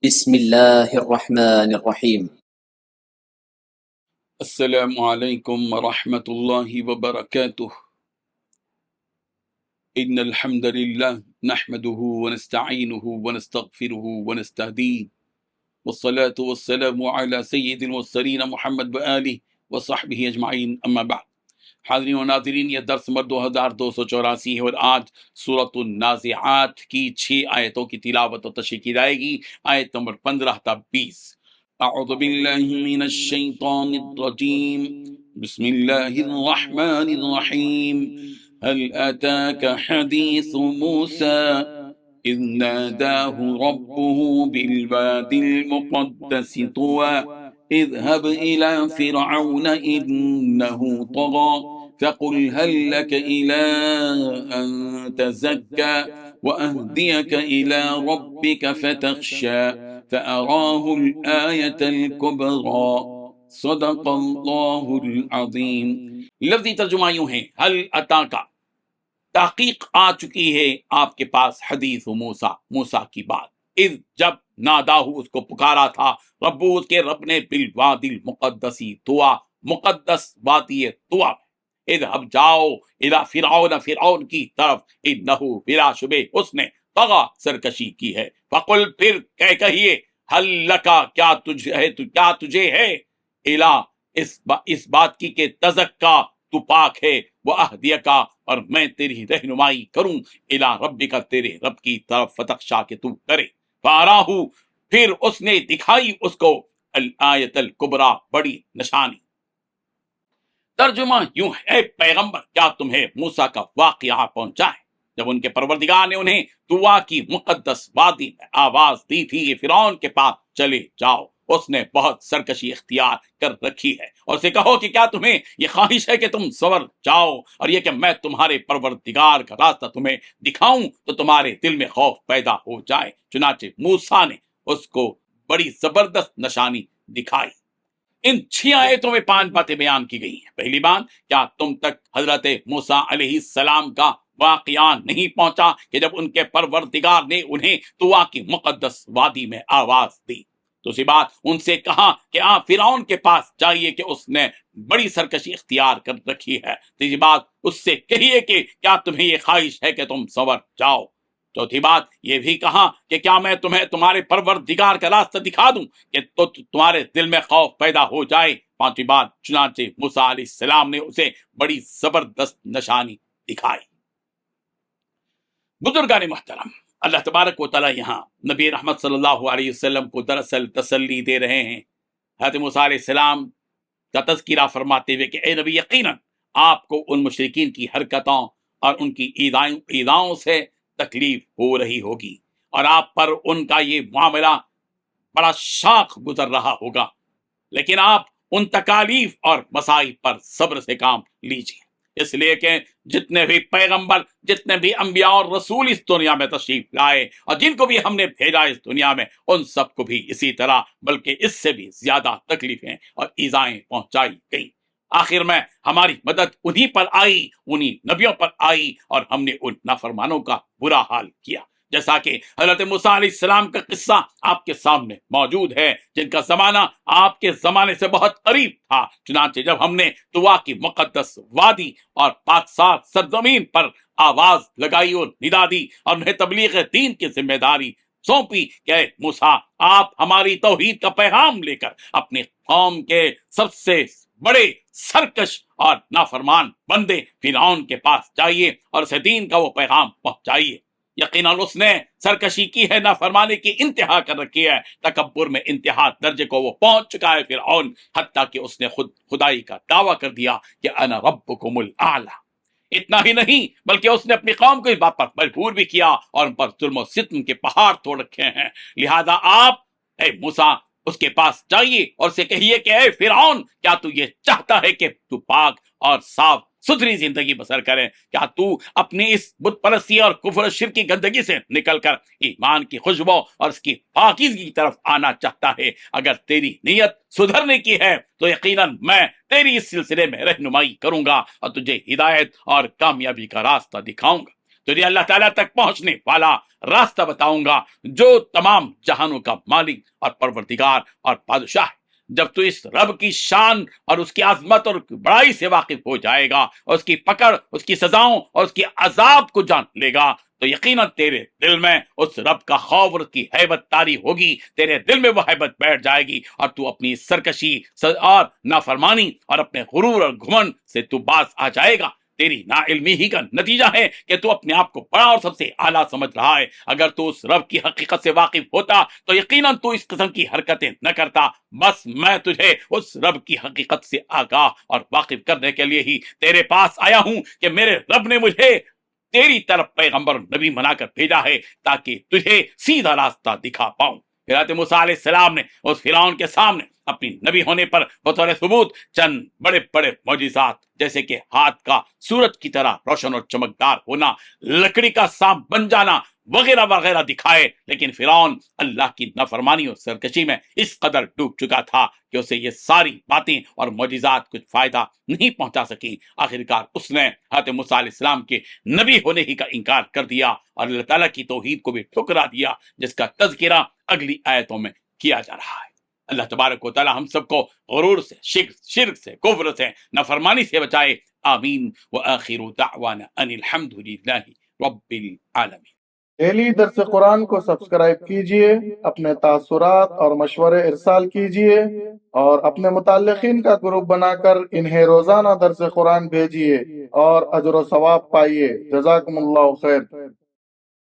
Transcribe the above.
بسم اللہ الرحمن الرحیم۔ السلام علیکم ورحمۃ اللہ وبرکاتہ۔ ان الحمد للہ نحمده ونستعینه ونستغفره ونستهدیه والصلاة والسلام على سید المرسلین محمد وآلہ وصحبہ اجمعین، اما بعد۔ حاضرین و ناظرین، یہ درس نمبر 2284 ہے اور آج سورۃ النازعات کی 6 آیتوں کی تلاوت و تشریح کی جائے گی، آیت نمبر 15 تا 20۔ اعوذ باللہ من الشیطان الرجیم، بسم اللہ الرحمن الرحیم۔ هل اتاک حدیث موسیٰ اذ ناداہ ربہ بالوادی المقدس طوى اذهب إلى فرعون إنه طغى فقل هل لك إلى أن تزكى وأهديك إلى ربك فتخشى فأراه الآية الكبرى صدق الله العظيم۔ لفظی ترجمہ یوں ہے، هل أتاك، تحقیق آ چکی ہے آپ کے پاس حدیث موسیٰ، موسیٰ کی بات، اذ جب ناداہو اس کو پکارا تھا، ربو اس کے رب نے، بالوادی المقدسی طویٰ، مقدس وادی طویٰ، اذهب جاؤ، الی فرعون، فرعون کی طرف، انہو بلا شبہ اس نے، طغیٰ سرکشی کی ہے، فقل پھر کہیے، حل لکا کیا تجھے ہے، الی اس بات کی کہ تزکا تو پاک ہے، وَأَهْدِيَكَ اور میں تیری رہنمائی کروں، الی ربک تیرے رب کی طرف، فتخشا کہ تو کرے، فَأَرَاهُ پھر اس نے دکھائی اس کو، الآیت الکبریٰ بڑی نشانی۔ ترجمہ یوں ہے، اے پیغمبر کیا تمہیں موسیٰ کا واقعہ پہنچا ہے جب ان کے پروردگار نے انہیں طویٰ کی مقدس وادی میں آواز دی تھی کہ فرعون کے پاس چلے جاؤ، اس نے بہت سرکشی اختیار کر رکھی ہے، اور اسے کہو کہ کیا تمہیں یہ خواہش ہے کہ تم سنور جاؤ، اور یہ کہ میں تمہارے پروردگار کا راستہ تمہیں دکھاؤں تو تمہارے دل میں خوف پیدا ہو جائے۔ چنانچہ موسیٰ نے اس کو بڑی زبردست نشانی دکھائی۔ ان 6 آیتوں میں 5 باتیں بیان کی گئی ہیں۔ پہلی بات، کیا تم تک حضرت موسیٰ علیہ السلام کا واقعہ نہیں پہنچا کہ جب ان کے پروردگار نے انہیں طویٰ کی مقدس وادی میں آواز دی؟ دوسری بات، ان سے کہا کہ آپ فرعون کے پاس جائیے کہ اس نے بڑی سرکشی اختیار کر رکھی ہے۔ تیسری بات، اس سے کہیے کہ کیا تمہیں یہ خواہش ہے کہ تم سنور جاؤ۔ چوتھی بات یہ بھی کہا کہ کیا میں تمہیں تمہارے پروردگار کا راستہ دکھا دوں کہ تو تمہارے دل میں خوف پیدا ہو جائے۔ پانچویں بات، چنانچہ موسیٰ علیہ السلام نے اسے بڑی زبردست نشانی دکھائی۔ بزرگان محترم، اللہ تبارک و تعالیٰ یہاں نبی رحمت صلی اللہ علیہ وسلم کو دراصل تسلی دے رہے ہیں۔ حضرت موسیٰ علیہ السلام کا تذکرہ فرماتے ہوئے کہ اے نبی، یقیناً آپ کو ان مشرکین کی حرکتوں اور ان کی ایذاؤں سے تکلیف ہو رہی ہوگی، اور آپ پر ان کا یہ معاملہ بڑا شاق گزر رہا ہوگا، لیکن آپ ان تکالیف اور مصائب پر صبر سے کام لیجیے، اس لیے کہ جتنے بھی پیغمبر، جتنے بھی انبیاء اور رسول اس دنیا میں تشریف لائے اور جن کو بھی ہم نے بھیجا اس دنیا میں، ان سب کو بھی اسی طرح بلکہ اس سے بھی زیادہ تکلیفیں اور ایذائیں پہنچائی گئیں۔ آخر میں ہماری مدد انہی پر آئی، انہی نبیوں پر آئی، اور ہم نے ان نافرمانوں کا برا حال کیا، جیسا کہ حضرت موسیٰ علیہ السلام کا قصہ آپ کے سامنے موجود ہے، جن کا زمانہ آپ کے زمانے سے بہت قریب تھا۔ چنانچہ جب ہم نے طویٰ کی مقدس وادی اور پاک صاف سرزمین پر آواز لگائی اور ندا دی اور انہیں تبلیغ دین کی ذمہ داری سونپی کہ اے موسیٰ، آپ ہماری توحید کا پیغام لے کر اپنی قوم کے سب سے بڑے سرکش اور نافرمان بندے فرعون کے پاس جائیے اور اسے دین کا وہ پیغام پہنچائیے۔ یقیناً اس نے سرکشی کی ہے، نافرمانی کی انتہا کر رکھی ہے، تکبر میں انتہا درجے کو وہ پہنچ چکا ہے فرعون، حتیٰ کہ اس نے خدائی کا دعویٰ کر دیا کہ انا ربکم الاعلی۔ اتنا ہی نہیں بلکہ اس نے اپنی قوم کو اس بات پر مجبور بھی کیا اور ان پر ظلم و ستم کے پہاڑ توڑ رکھے ہیں۔ لہذا آپ اے موسیٰ اس کے پاس جائیے اور اسے کہیے کہ اے فرعون، کیا تو یہ چاہتا ہے کہ تو پاک اور صاف ستھری زندگی بسر کرے؟ کیا تو اپنی اس بت پرستی اور کفر و شرک کی گندگی سے نکل کر ایمان کی خوشبو اور اس کی پاکیزگی کی طرف آنا چاہتا ہے؟ اگر تیری نیت سدھرنے کی ہے تو یقیناً میں تیری اس سلسلے میں رہنمائی کروں گا اور تجھے ہدایت اور کامیابی کا راستہ دکھاؤں گا۔ تجھے اللہ تعالیٰ تک پہنچنے والا راستہ بتاؤں گا جو تمام جہانوں کا مالک اور پروردگار اور بادشاہ ہے۔ جب تو اس رب کی شان اور اس کی عظمت اور بڑائی سے واقف ہو جائے گا، اور اس کی پکڑ، اس کی سزاؤں اور اس کی عذاب کو جان لے گا، تو یقیناً تیرے دل میں اس رب کا خوف اور اس کی ہیبت طاری ہوگی، تیرے دل میں وہ ہیبت بیٹھ جائے گی، اور تو اپنی سرکشی اور نافرمانی اور اپنے غرور اور گھمنڈ سے تو باز آ جائے گا۔ تیری نا علمی ہی کا نتیجہ ہے کہ تو اپنے آپ کو بڑا اور سب سے اعلیٰ سمجھ رہا ہے۔ اگر تو اس رب کی حقیقت سے واقف ہوتا تو یقیناً تو اس قسم کی حرکتیں نہ کرتا۔ بس میں تجھے اس رب کی حقیقت سے آگاہ اور واقف کرنے کے لیے ہی تیرے پاس آیا ہوں کہ میرے رب نے مجھے تیری طرف پیغمبر نبی بنا کر بھیجا ہے تاکہ تجھے سیدھا راستہ دکھا پاؤں۔ حضرت موسیٰ علیہ السلام نے اس فرعون کے سامنے اپنی نبی ہونے پر بطور ثبوت چند بڑے بڑے معجزات، جیسے کہ ہاتھ کا سورج کی طرح روشن اور چمکدار ہونا، لکڑی کا سانپ بن جانا وغیرہ وغیرہ دکھائے، لیکن فرعون اللہ کی نافرمانی اور سرکشی میں اس قدر ڈوب چکا تھا کہ اسے یہ ساری باتیں اور معجزات کچھ فائدہ نہیں پہنچا سکیں۔ آخرکار اس نے حضرت موسیٰ علیہ السلام کے نبی ہونے ہی کا انکار کر دیا اور اللہ تعالیٰ کی توحید کو بھی ٹھکرا دیا، جس کا تذکرہ اگلی آیتوں میں کیا جا رہا ہے۔ اللہ تبارک و تعالی ہم سب کو غرور سے، شرک سے، کفر سے، نافرمانی سے بچائے۔ آمین۔ وآخر دعوانا ان الحمد للہ رب العالمین۔ ڈیلی درس قرآن کو سبسکرائب کیجئے، اپنے تاثرات اور مشورے ارسال کیجئے، اور اپنے متعلقین کا گروپ بنا کر انہیں روزانہ درس قرآن بھیجئے اور اجر و ثواب پائیے۔ جزاکم اللہ خیر۔